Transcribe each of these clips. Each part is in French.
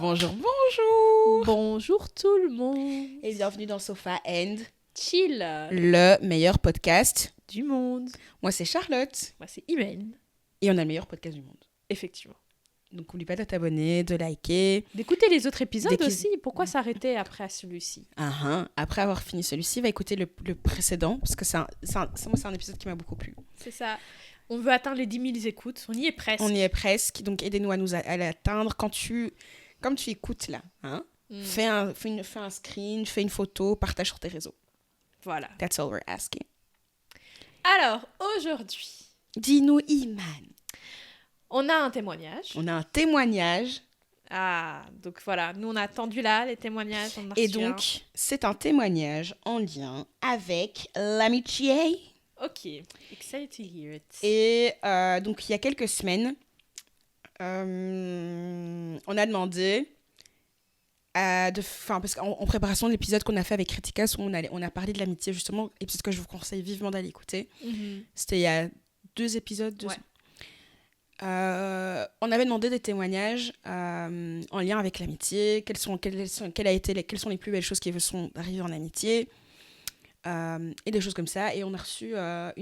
Bonjour, bonjour. Bonjour tout le monde. Et bienvenue dans Sofa and Chill le meilleur podcast du monde. Moi, c'est Charlotte. Moi, c'est Imen. Et on a le meilleur podcast du monde. Effectivement. Donc, n'oublie pas de t'abonner, de liker. D'écouter les autres épisodes aussi. Pourquoi s'arrêter après celui-ci? Après avoir fini celui-ci, va écouter le précédent. Parce que moi, c'est un épisode qui m'a beaucoup plu. C'est ça. On veut atteindre les 10 000 écoutes. On y est presque. On y est presque. Donc, aidez-nous à l'atteindre. Comme tu écoutes là, fais un screen, fais une photo, partage sur tes réseaux. Voilà. That's all we're asking. Alors, aujourd'hui, dis-nous, Iman. on a un témoignage. On a un témoignage. Ah, donc voilà. Nous, on a attendu là les témoignages. Et donc, c'est un témoignage en lien avec l'amitié. Ok. Excited to hear it. Et donc, il y a quelques semaines, on a demandé, parce qu'en préparation de l'épisode qu'on a fait avec Criticas, où on a parlé de l'amitié, justement, épisode que je vous conseille vivement d'aller écouter. Mm-hmm. C'était il y a 2 épisodes. Ouais. On avait demandé des témoignages en lien avec l'amitié, quelles sont les plus belles choses qui sont arrivées en amitié, et des choses comme ça. Et on a reçu un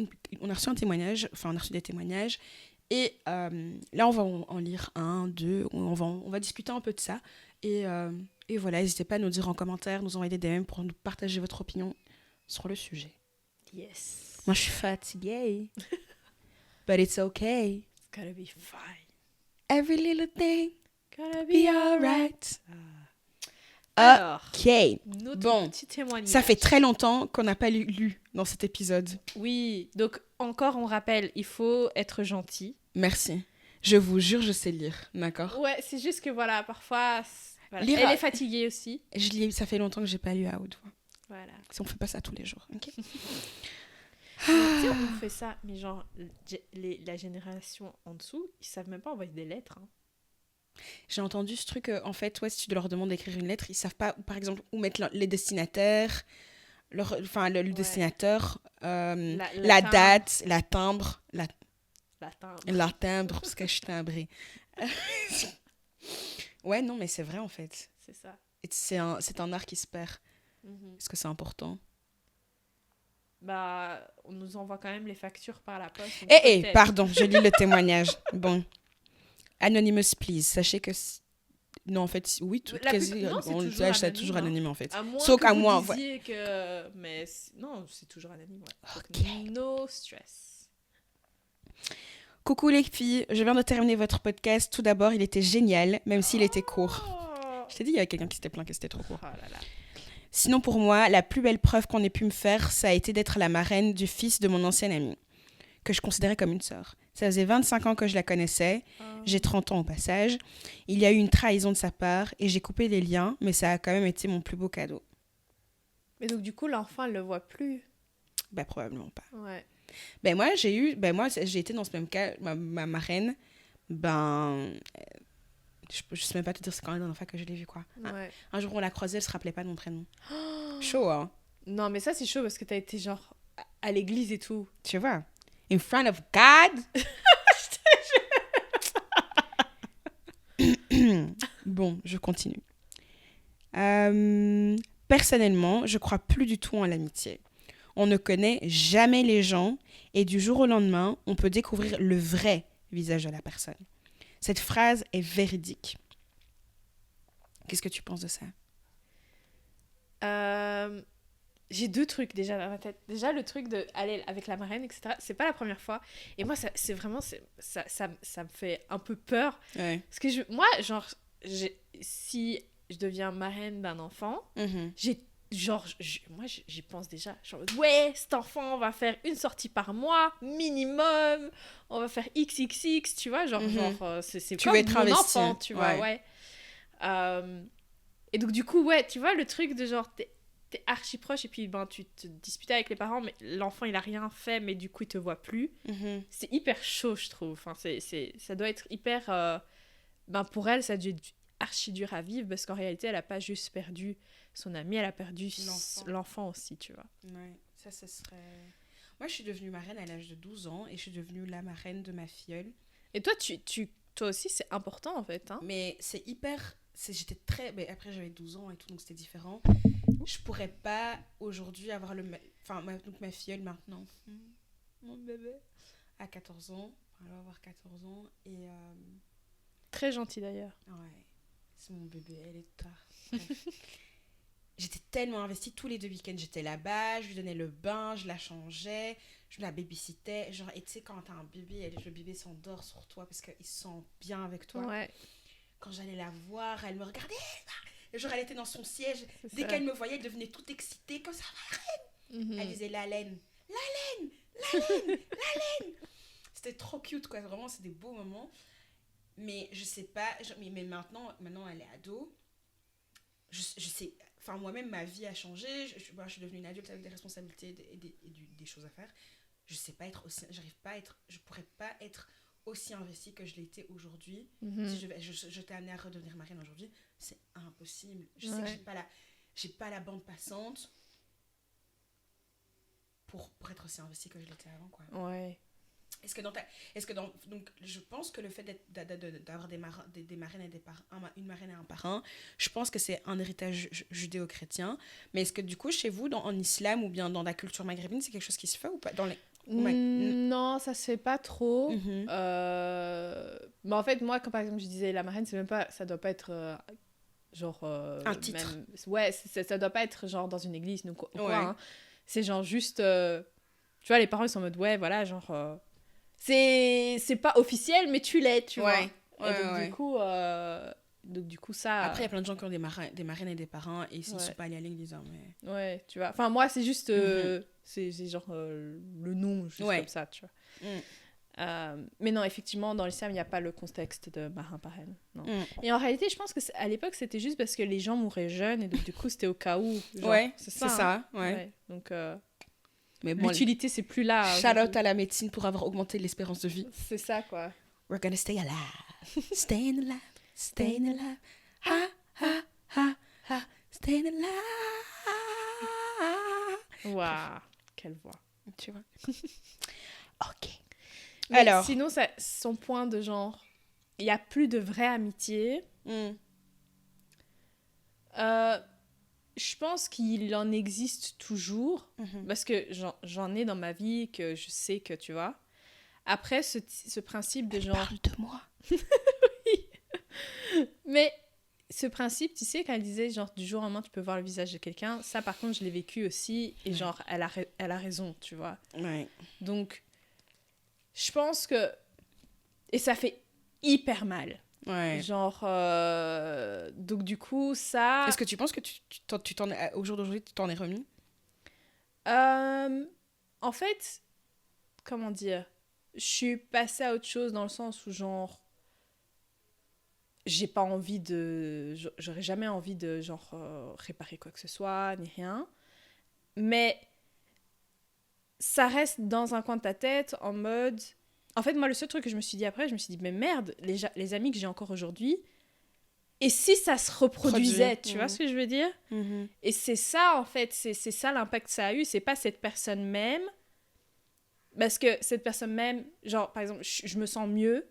témoignage, on a reçu des témoignages. Et là, on va en lire 1, 2, on va discuter un peu de ça. Et voilà, n'hésitez pas à nous dire en commentaire, nous envoyer des DM pour nous partager votre opinion sur le sujet. Yes. Moi, je suis fatiguée. But it's okay. It's gotta be fine. Every little thing gotta be alright. Alors, ok. Bon, petit témoignage. Ça fait très longtemps qu'on n'a pas lu dans cet épisode. Oui, donc encore on rappelle, il faut être gentil. Merci. Je vous jure, je sais lire, d'accord? Ouais, c'est juste que voilà, parfois, elle est fatiguée aussi. Ça fait longtemps que j'ai pas lu à haute voix. Voilà. On fait pas ça tous les jours, ok? On fait ça, mais genre, la génération en dessous, ils savent même pas envoyer des lettres. Hein. J'ai entendu ce truc, en fait, si tu leur demandes d'écrire une lettre, ils savent pas, par exemple, où mettre les destinataires, le destinateur, la date, la timbre, la timbre, parce que je suis timbrée. Ouais, non, mais c'est vrai, en fait. C'est ça. Et c'est un art qui se perd. Mm-hmm. Est-ce que c'est important? Bah, on nous envoie quand même les factures par la poste. Pardon, je lis le témoignage. Bon. Anonymous, please. Sachez que... Non, en fait, oui, c'est toujours anonyme, en fait. Sauf qu'à moi, ouais. Mais non, c'est toujours anonyme, ouais. Okay. No stress. Coucou les filles, je viens de terminer votre podcast. Tout d'abord, il était génial, même s'il était court. Je t'ai dit, il y avait quelqu'un qui s'était plaint que c'était trop court. Oh là là. Sinon, pour moi, la plus belle preuve qu'on ait pu me faire, ça a été d'être la marraine du fils de mon ancienne amie, que je considérais comme une sœur. Ça faisait 25 ans que je la connaissais. J'ai 30 ans au passage. Il y a eu une trahison de sa part et j'ai coupé les liens, mais ça a quand même été mon plus beau cadeau. Mais donc, du coup, l'enfant, elle le voit plus? Bah, probablement pas. Ouais. Moi, j'ai été dans ce même cas, ma marraine, je sais même pas te dire c'est quand la dernière fois que je l'ai vue, quoi. Ouais. Un jour, on l'a croisée, elle se rappelait pas de mon prénom. Chaud, hein? Non, mais ça, c'est chaud parce que t'as été genre à l'église et tout. Tu vois? In front of God. Bon, je continue. Personnellement, je crois plus du tout en l'amitié. On ne connaît jamais les gens et du jour au lendemain, on peut découvrir le vrai visage de la personne. Cette phrase est véridique. Qu'est-ce que tu penses de ça? J'ai 2 trucs déjà dans ma tête. Déjà, le truc d'aller avec la marraine, etc. C'est pas la première fois. Et moi, ça me fait un peu peur. Ouais. Parce que si je deviens marraine d'un enfant, moi, j'y pense déjà. Genre, ouais, cet enfant, on va faire une sortie par mois, minimum. On va faire XXX, tu vois. C'est tu comme veux mon enfant, tu vois, ouais. Et donc, du coup, ouais, tu vois, le truc de genre, t'es archi proche et puis tu te disputes avec les parents, mais l'enfant, il a rien fait, mais du coup, il te voit plus. C'est hyper chaud, je trouve. Enfin, ça doit être hyper... pour elle, ça a dû être archi dur à vivre parce qu'en réalité, elle a pas juste perdu son ami, elle a perdu l'enfant aussi, tu vois. Ouais, ça serait... Moi, je suis devenue marraine à l'âge de 12 ans et je suis devenue la marraine de ma filleule. Et toi, toi aussi, c'est important, en fait. Hein. Mais c'est hyper j'étais très... Mais après, j'avais 12 ans et tout, donc c'était différent. Je pourrais pas aujourd'hui avoir donc ma filleule maintenant, mon bébé, à 14 ans. Elle va avoir 14 ans et... Très gentil d'ailleurs. Ouais, c'est mon bébé, elle est tard. Bref. J'étais tellement investie, tous les 2 week-ends, j'étais là-bas, je lui donnais le bain, je la changeais, je la babysitais. Genre, et tu sais, quand t'as un bébé, le bébé s'endort sur toi parce qu'il se sent bien avec toi. Ouais. Quand j'allais la voir, elle me regardait. Et genre, elle était dans son siège. C'est Dès ça. qu'elle me voyait, elle devenait toute excitée. Comme ça, Mhm. elle disait la laine. La laine, la laine, la laine. C'était trop cute, quoi. Vraiment, c'est des beaux moments. Mais je sais pas. Mais maintenant, elle est ado. Je sais. Enfin, moi-même, ma vie a changé. Je suis devenue une adulte avec des responsabilités des choses à faire. Je sais pas être aussi. J'arrive pas à être. Je pourrais pas être aussi investie que je l'étais aujourd'hui. Mhm. Si je t'ai amenée à redevenir marraine aujourd'hui, c'est impossible. Je sais que j'ai pas la bande passante pour être aussi investie que je l'étais avant, quoi. Ouais. Donc je pense que le fait d'avoir des marraines et une marraine et un parrain, je pense que c'est un héritage judéo-chrétien. Mais est-ce que du coup chez vous, en islam ou bien dans la culture maghrébine, c'est quelque chose qui se fait ou pas dans les... Non, ça se fait pas trop. Mhm. Mais en fait, moi, quand par exemple je disais la marraine, c'est même pas, ça doit pas être genre Un titre. même, ouais, ça doit pas être genre dans une église ou quoi, Ouais. hein. C'est genre juste, tu vois, les parents ils sont en mode ouais, voilà, genre c'est pas officiel, mais tu l'es, tu vois. Ouais. Et donc du coup ça. Après, il y a plein de gens qui ont des marraines et des parents et ils Ouais. sont pas allés à l'église. Hein, mais... Ouais, tu vois. Enfin, moi, c'est juste. Mhm. C'est genre le nom, juste Ouais. comme ça, tu vois. Mm. Mais non, effectivement, dans l'islam, il n'y a pas le contexte de marin-parraine. Non. Mm. Et en réalité, je pense qu'à l'époque, c'était juste parce que les gens mouraient jeunes et donc, du coup, c'était au cas où. Genre, Ouais, c'est c'est ça. ça. Hein. Ouais. Ouais. Donc, Mais bon, l'utilité, c'est plus là. shout-out à la médecine pour avoir augmenté l'espérance de vie. C'est ça, quoi. We're gonna stay alive. Staying alive. Staying alive. Ha, ha, ha, ha. Staying alive. Waouh, quelle voix. Tu vois. Ok. Mais Alors. sinon, son point de genre, il n'y a plus de vraie amitié. Je pense qu'il en existe toujours, parce que j'en ai dans ma vie, que je sais que, tu vois. Après, ce principe de genre... Parle de moi. Oui. Mais ce principe, tu sais, quand elle disait, genre, du jour au lendemain, tu peux voir le visage de quelqu'un, ça, par contre, je l'ai vécu aussi, et genre, elle a raison, tu vois. Ouais. Donc, je pense que... Et ça fait hyper mal. Ouais. Genre, donc du coup, ça... Est-ce que tu penses que au jour d'aujourd'hui, tu t'en es remis? En fait, comment dire? Je suis passée à autre chose dans le sens où, genre, j'ai pas envie de... J'aurais jamais envie de, genre, réparer quoi que ce soit, ni rien. Mais ça reste dans un coin de ta tête, en mode... En fait, moi, le seul truc que je me suis dit après, je me suis dit, mais merde, les amis que j'ai encore aujourd'hui, et si ça se reproduisait, tu vois ce que je veux dire? Et c'est ça, en fait, c'est ça l'impact que ça a eu, c'est pas cette personne même, parce que cette personne même, genre, par exemple, je me sens mieux,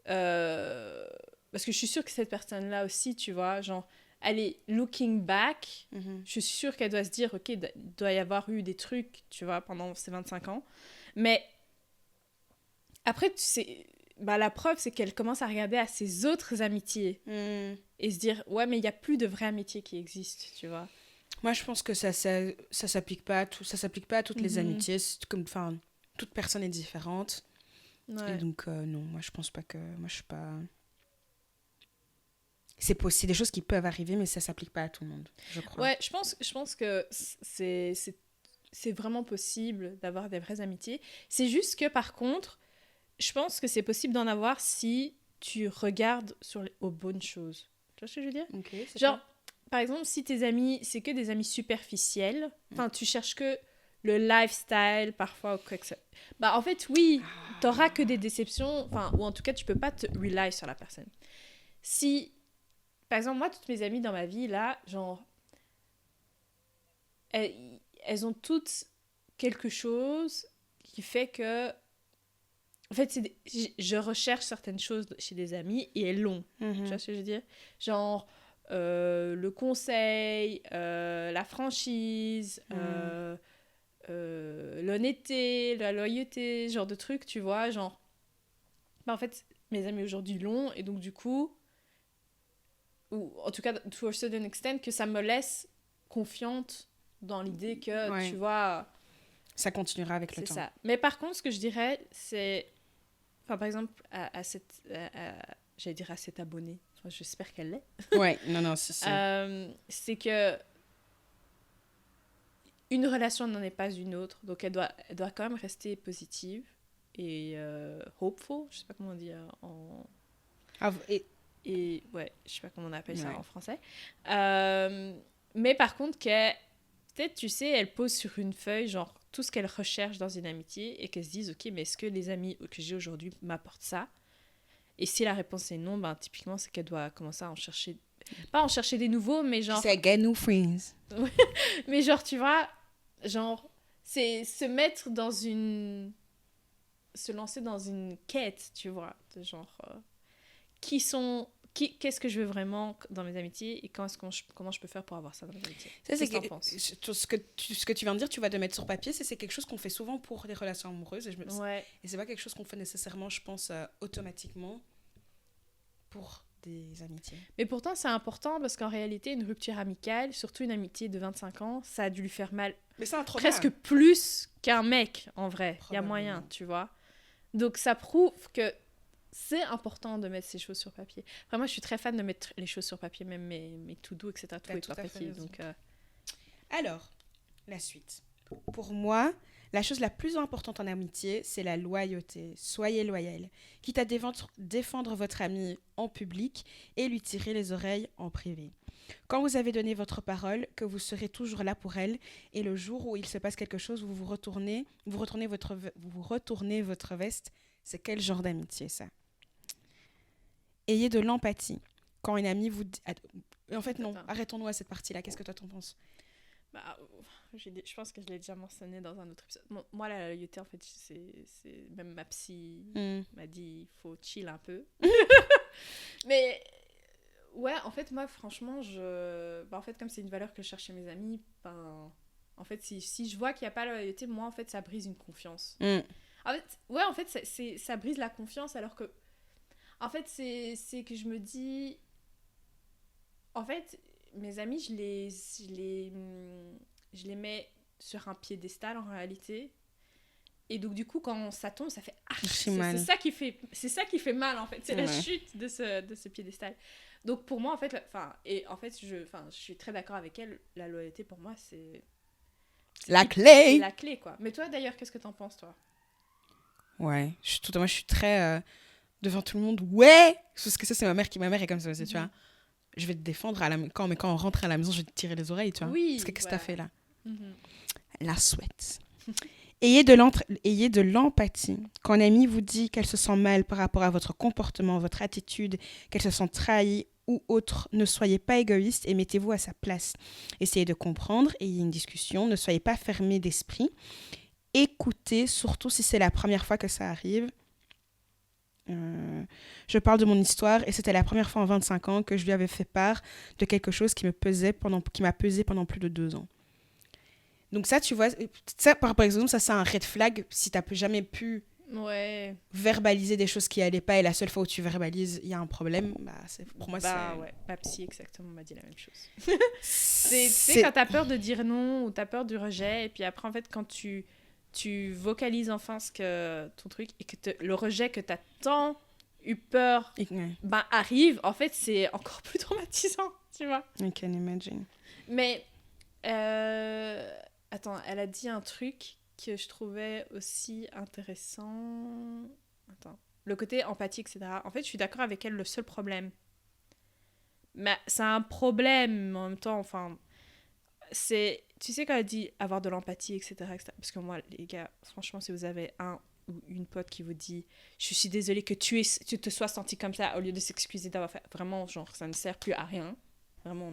parce que je suis sûre que cette personne-là aussi, tu vois, genre, elle est looking back, je suis sûre qu'elle doit se dire, ok, il doit y avoir eu des trucs, tu vois, pendant ces 25 ans, mais... Après, tu sais, bah, la preuve, c'est qu'elle commence à regarder à ses autres amitiés et se dire, ouais, mais il n'y a plus de vraies amitiés qui existent, tu vois. Moi, je pense que ça s'applique pas à ça s'applique pas à toutes les amitiés. Enfin, toute personne est différente. Ouais. Et donc, non, moi, je pense pas que... Moi, je suis pas... C'est possible, des choses qui peuvent arriver, mais ça s'applique pas à tout le monde, je crois. Ouais, je pense que c'est vraiment possible d'avoir des vraies amitiés. C'est juste que, par contre, je pense que c'est possible d'en avoir si tu regardes aux bonnes choses. Tu vois ce que je veux dire? Okay, genre, par exemple, si tes amis, c'est que des amis superficiels, enfin, tu cherches que le lifestyle, parfois, ou quoi que ça... Bah, en fait, oui, t'auras que des déceptions, enfin, ou en tout cas, tu peux pas te rely sur la personne. Si, par exemple, moi, toutes mes amies dans ma vie, là, genre, elles ont toutes quelque chose qui fait que En fait, je recherche certaines choses chez des amis et elles l'ont. Tu vois ce que je veux dire? Genre, le conseil, la franchise, l'honnêteté, la loyauté, ce genre de trucs, tu vois, genre... en fait, mes amis aujourd'hui l'ont, et donc du coup, ou en tout cas, to a certain extent, que ça me laisse confiante dans l'idée que, tu vois... ça continuera avec le temps. C'est ça. Mais par contre, ce que je dirais, c'est... Enfin, par exemple, j'allais dire à cet abonné, enfin, j'espère qu'elle l'est. Ouais, non, si. C'est que une relation n'en est pas une autre, donc elle doit quand même rester positive et hopeful, je sais pas comment on dit en... et ouais, je sais pas comment on appelle ça en français. Mais par contre, peut-être, tu sais, elle pose sur une feuille, genre, tout ce qu'elle recherche dans une amitié et qu'elle se dise, ok, mais est-ce que les amis que j'ai aujourd'hui m'apportent ça? Et si la réponse est non, ben, typiquement, c'est qu'elle doit commencer à en chercher... Pas en chercher des nouveaux, mais genre... C'est get new friends. Mais genre, tu vois, genre, c'est se mettre dans une... Se lancer dans une quête, tu vois, de genre... Qu'est-ce que je veux vraiment dans mes amitiés et comment je peux faire pour avoir ça dans mes amitiés. Qu'est-ce que tu penses? Ce que tu viens de dire, tu vas te mettre sur papier, c'est quelque chose qu'on fait souvent pour les relations amoureuses. Et c'est pas quelque chose qu'on fait nécessairement, je pense, automatiquement pour des amitiés. Mais pourtant, c'est important parce qu'en réalité, une rupture amicale, surtout une amitié de 25 ans, ça a dû lui faire mal. Mais c'est un trauma. Presque plus qu'un mec, en vrai. Il y a moyen, tu vois. Donc, ça prouve que c'est important de mettre ces choses sur papier. Enfin, moi, je suis très fan de mettre les choses sur papier, même mes to-do, etc. Tout est sur papier. Donc, alors, la suite. Pour moi, la chose la plus importante en amitié, c'est la loyauté. Soyez loyal. Quitte à défendre votre ami en public et lui tirer les oreilles en privé. Quand vous avez donné votre parole, que vous serez toujours là pour elle, et le jour où il se passe quelque chose, vous retournez votre veste, c'est quel genre d'amitié, ça? Ayez de l'empathie. Quand une amie vous dit... En fait, non, arrêtons-nous à cette partie-là. Qu'est-ce que toi, t'en penses? Je pense que je l'ai déjà mentionné dans un autre épisode. Moi, la loyauté, en fait, c'est... Même ma psy m'a dit, il faut chill un peu. Mais... Ouais, en fait, moi, franchement, en fait, comme c'est une valeur que je cherche chez mes amis, en fait, si je vois qu'il n'y a pas la loyauté, moi, en fait, ça brise une confiance. En fait, ça brise la confiance, alors que... En fait, c'est que je me dis... En fait, mes amis, je les mets sur un piédestal, en réalité. Et donc, du coup, quand ça tombe, ça fait archi mal. C'est ça qui fait mal, en fait. C'est la chute de ce piédestal. Donc, pour moi, en fait... je suis très d'accord avec elle. La loyauté, pour moi, c'est la clé. C'est la clé, quoi. Mais toi, d'ailleurs, qu'est-ce que t'en penses, toi? Ouais. Je suis très... devant tout le monde, ouais, parce que ça, c'est ma mère est comme ça aussi, tu vois. Je vais te défendre quand on rentre à la maison, je vais te tirer les oreilles, tu vois. Oui, parce que qu'est-ce que t'as fait là? La souhaite. Ayez de l'empathie. Quand une amie vous dit qu'elle se sent mal par rapport à votre comportement, votre attitude, qu'elle se sent trahie ou autre, ne soyez pas égoïste et mettez-vous à sa place. Essayez de comprendre, ayez une discussion, ne soyez pas fermé d'esprit. Écoutez, surtout si c'est la première fois que ça arrive. Je parle de mon histoire et c'était la première fois en 25 ans que je lui avais fait part de quelque chose qui m'a pesé pendant plus de 2 ans. Donc ça, tu vois, ça, par exemple, ça c'est un red flag si t'as jamais pu verbaliser des choses qui allaient pas et la seule fois où tu verbalises, il y a un problème. Pour moi, c'est... Ouais, ma psy exactement m'a dit la même chose. c'est quand t'as peur de dire non ou t'as peur du rejet et puis après, en fait, quand tu vocalises enfin ton truc et que le rejet que t'as tant eu peur arrive, en fait, c'est encore plus traumatisant, tu vois. I can imagine. Mais, attends, elle a dit un truc que je trouvais aussi intéressant. Attends, le côté empathie, etc. En fait, je suis d'accord avec elle, le seul problème. Mais c'est un problème, en même temps, enfin... C'est... Tu sais, quand elle dit avoir de l'empathie, etc., etc. Parce que moi, les gars, franchement, si vous avez un ou une pote qui vous dit « Je suis désolée que tu te sois senti comme ça » au lieu de s'excuser d'avoir fait... Vraiment, genre, ça ne sert plus à rien. Vraiment,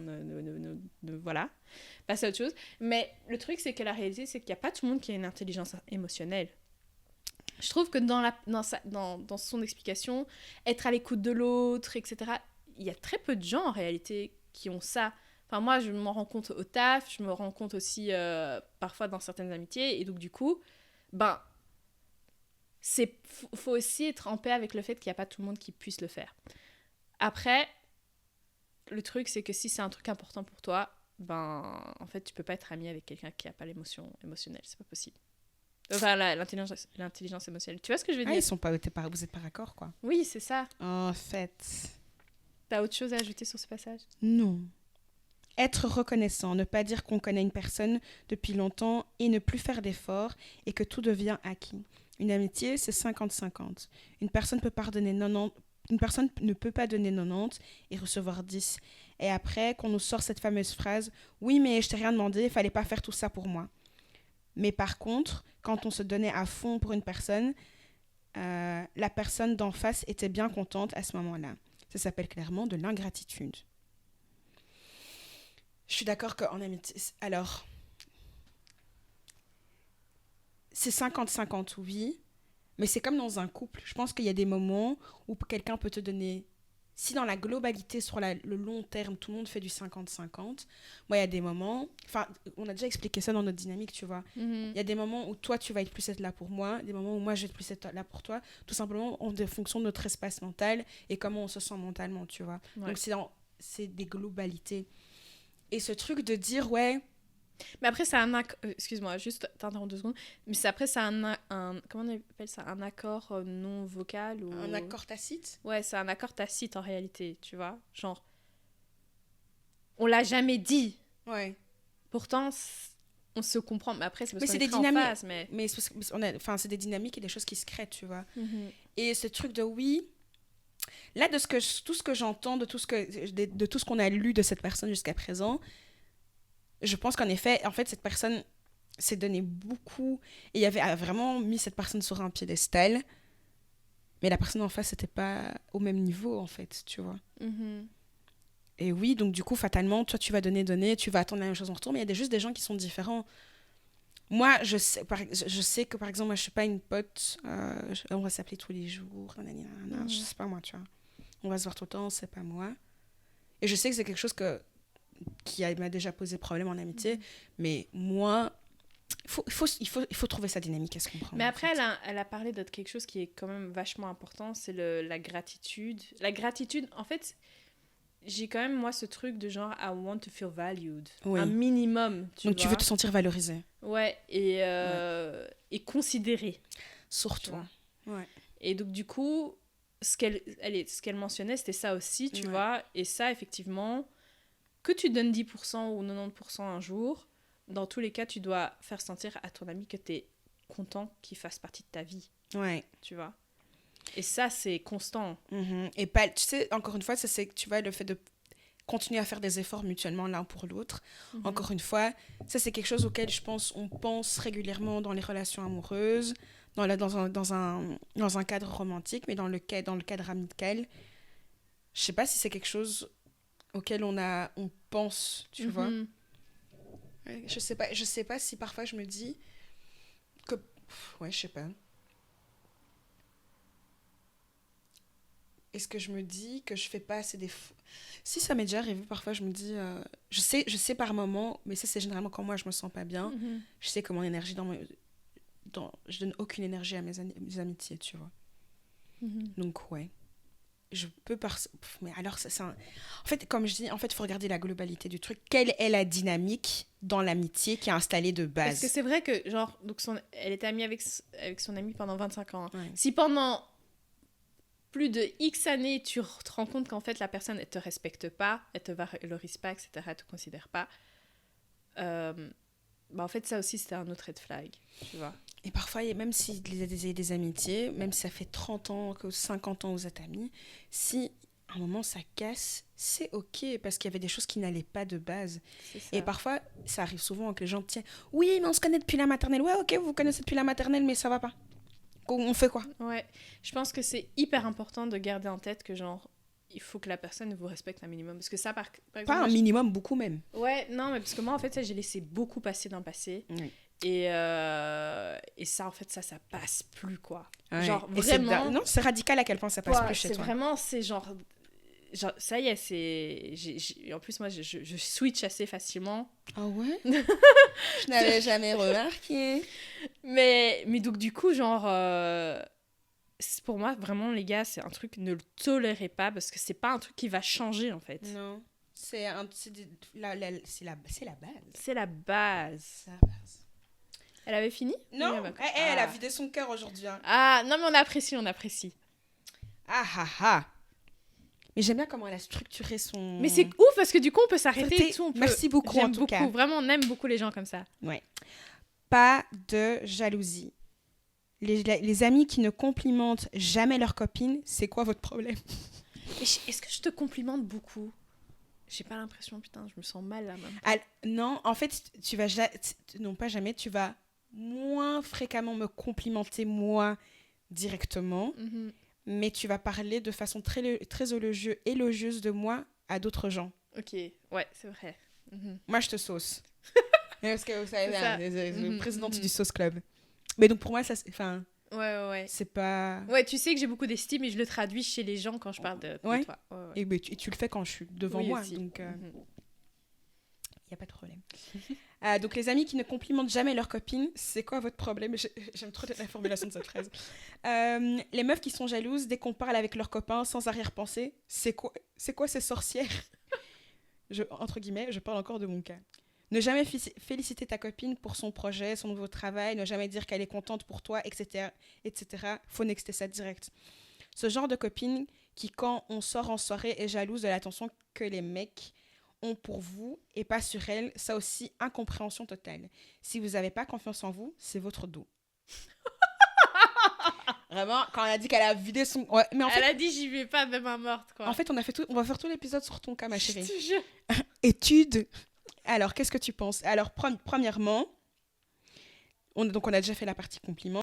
voilà. Passer à autre chose. Mais le truc, c'est que la réalité, c'est qu'il n'y a pas tout le monde qui a une intelligence émotionnelle. Je trouve que dans son explication, être à l'écoute de l'autre, etc., il y a très peu de gens en réalité qui ont ça. Enfin, moi, je m'en rends compte au taf, je me rends compte aussi parfois dans certaines amitiés, et donc du coup, ben, faut aussi être en paix avec le fait qu'il n'y a pas tout le monde qui puisse le faire. Après, le truc, c'est que si c'est un truc important pour toi, ben, en fait, tu peux pas être ami avec quelqu'un qui n'a pas l'émotion émotionnelle, c'est pas possible. Enfin, l'intelligence émotionnelle. Tu vois ce que je veux dire? Vous êtes pas d'accord, quoi. Oui, c'est ça. En fait... T'as autre chose à ajouter sur ce passage? Non. Être reconnaissant, ne pas dire qu'on connaît une personne depuis longtemps et ne plus faire d'efforts et que tout devient acquis. Une amitié, c'est 50-50. Une personne ne peut pas donner 90 et recevoir 10. Et après, qu'on nous sort cette fameuse phrase « Oui, mais je t'ai rien demandé, il fallait pas faire tout ça pour moi. » Mais par contre, quand on se donnait à fond pour une personne, la personne d'en face était bien contente à ce moment-là. Ça s'appelle clairement de l'ingratitude. Je suis d'accord qu'en amitié... Alors, c'est 50-50, oui. Mais c'est comme dans un couple. Je pense qu'il y a des moments où quelqu'un peut te donner... Si dans la globalité, sur le long terme, tout le monde fait du 50-50, moi, il y a des moments... Enfin, on a déjà expliqué ça dans notre dynamique, tu vois. Il y a des moments où toi, tu vas être plus être là pour moi, des moments où moi, je vais plus être là pour toi, tout simplement en fonction de notre espace mental et comment on se sent mentalement, tu vois. Ouais. Donc, c'est des globalités. Et ce truc de dire, ouais... Mais après, c'est un accord... excuse-moi, juste t'interromps 2 secondes. Mais après, c'est un... Comment on appelle ça? Un accord non vocal ou... Un accord tacite? Ouais, c'est un accord tacite en réalité, tu vois. Genre, on l'a jamais dit. Ouais. Pourtant, on se comprend. Mais après, c'est parce qu'on est très en phase. Mais c'est des dynamiques et des choses qui se créent, tu vois. Et ce truc de oui... Là, tout ce que j'entends, de tout ce qu'on a lu de cette personne jusqu'à présent, je pense qu'en effet, cette personne s'est donné beaucoup et avait vraiment mis cette personne sur un piédestal, mais la personne en face n'était pas au même niveau, en fait, tu vois. Et oui, donc du coup, fatalement, toi, tu vas donner, tu vas attendre la même chose en retour, mais il y a juste des gens qui sont différents. Moi, je sais que, par exemple, moi, je suis pas une pote, on va s'appeler tous les jours, je sais pas moi, tu vois. On va se voir tout le temps, c'est pas moi. Et je sais que c'est quelque chose qui m'a déjà posé problème en amitié, mais moi, il faut trouver sa dynamique à se comprendre. Mais après, elle a parlé d'autre quelque chose qui est quand même vachement important, c'est la gratitude. La gratitude, en fait, j'ai quand même, moi, ce truc de genre, I want to feel valued. Oui. Un minimum, tu vois. Donc, tu veux te sentir valorisé. Ouais, et considéré. Surtout. Ouais. Et donc, du coup, ce qu'elle mentionnait, c'était ça aussi, tu vois. Et ça, effectivement, que tu donnes 10% ou 90% un jour, dans tous les cas, tu dois faire sentir à ton ami que tu es content qu'il fasse partie de ta vie. Ouais. Tu vois. Et ça, c'est constant. Et pas, tu sais, encore une fois, ça, c'est, tu vois, le fait de continuer à faire des efforts mutuellement l'un pour l'autre. Encore une fois, ça, c'est quelque chose auquel je pense, on pense régulièrement dans les relations amoureuses, dans un cadre romantique, mais dans le cadre amical. Je sais pas si c'est quelque chose auquel on pense, tu vois. Je sais pas si parfois je me dis que... Ouais, je sais pas. Est-ce que je me dis que je fais pas assez d'efforts? Si, ça m'est déjà arrivé, parfois je me dis... je sais par moment, mais ça c'est généralement quand moi je me sens pas bien. Je sais que mon énergie je donne aucune énergie à mes amitiés, tu vois. Donc ouais. Je peux mais alors en fait, comme je dis, en fait, il faut regarder la globalité du truc. Quelle est la dynamique dans l'amitié qui est installée de base? Parce que c'est vrai que, genre, donc elle était amie avec son ami pendant 25 ans. Ouais. Si pendant plus de X années, tu te rends compte qu'en fait, la personne, elle te respecte pas, elle te valorise pas, etc., elle te considère pas, en fait, ça aussi, c'était un autre red flag, tu vois. Et parfois, même si des amitiés, même si ça fait 30 ans, 50 ans vous êtes amis, si à un moment ça casse, c'est ok, parce qu'il y avait des choses qui n'allaient pas de base. Et parfois, ça arrive souvent que les gens tiennent, oui, mais on se connaît depuis la maternelle. Ouais, ok, vous vous connaissez depuis la maternelle, mais ça va pas. On fait quoi? Ouais, je pense que c'est hyper important de garder en tête que genre, il faut que la personne vous respecte un minimum. Parce que ça, par exemple... Pas un minimum, beaucoup même. Ouais, non, mais parce que moi, en fait, ça, j'ai laissé beaucoup passer dans le passé. Et ça, en fait, ça passe plus, quoi. Ouais. Genre, Et vraiment... non, c'est radical à quel point ça passe plus chez toi. C'est vraiment, c'est genre, ça y est, en plus, moi, je switch assez facilement. Ah ouais? Je n'avais jamais remarqué. Mais donc, du coup, genre... pour moi, vraiment, les gars, c'est un truc, ne le tolérez pas, parce que c'est pas un truc qui va changer, en fait. Non. C'est la base. C'est la base. C'est la base. Elle avait fini? Non, elle a vidé son cœur aujourd'hui. Hein. Ah, non, mais on apprécie. Ah ah ah. Mais j'aime bien comment elle a structuré son... Mais c'est ouf, parce que du coup, on peut s'arrêter et tout. Merci beaucoup, en tout cas. Vraiment, on aime beaucoup les gens comme ça. Ouais. Pas de jalousie. Les amis qui ne complimentent jamais leurs copines, c'est quoi votre problème? Est-ce que je te complimente beaucoup? J'ai pas l'impression, putain, je me sens mal là même. Non, en fait, tu vas non pas jamais, tu vas moins fréquemment me complimenter moi directement, mais tu vas parler de façon très élogieuse de moi à d'autres gens. Ok, ouais, c'est vrai. Moi, je te sauce. Parce que vous savez, le présidente du Sauce Club. Mais donc pour moi, ça, enfin. Ouais. C'est pas. Ouais, tu sais que j'ai beaucoup d'estime et je le traduis chez les gens quand je parle de toi. Ouais. Et tu le fais quand je suis devant moi, aussi. Donc il y a pas de problème. Donc les amis qui ne complimentent jamais leurs copines, c'est quoi votre problème? J'aime trop la formulation de cette phrase. Les meufs qui sont jalouses dès qu'on parle avec leurs copains sans arrière-pensée, c'est quoi ces sorcières? Entre guillemets, je parle encore de mon cas. Ne jamais féliciter ta copine pour son projet, son nouveau travail, ne jamais dire qu'elle est contente pour toi, etc. Faut nexter ça direct. Ce genre de copine qui, quand on sort en soirée, est jalouse de l'attention que les mecs ont pour vous et pas sur elle, ça aussi, incompréhension totale. Si vous n'avez pas confiance en vous, c'est votre dos. Vraiment, quand elle a dit qu'elle a vidé son... Ouais, mais en fait, elle a dit j'y vais pas même à morte, quoi. En fait, on va faire tout l'épisode sur ton cas, ma chérie. Je te jure. Étude. Alors, qu'est-ce que tu penses? Alors, premièrement, on a déjà fait la partie compliment.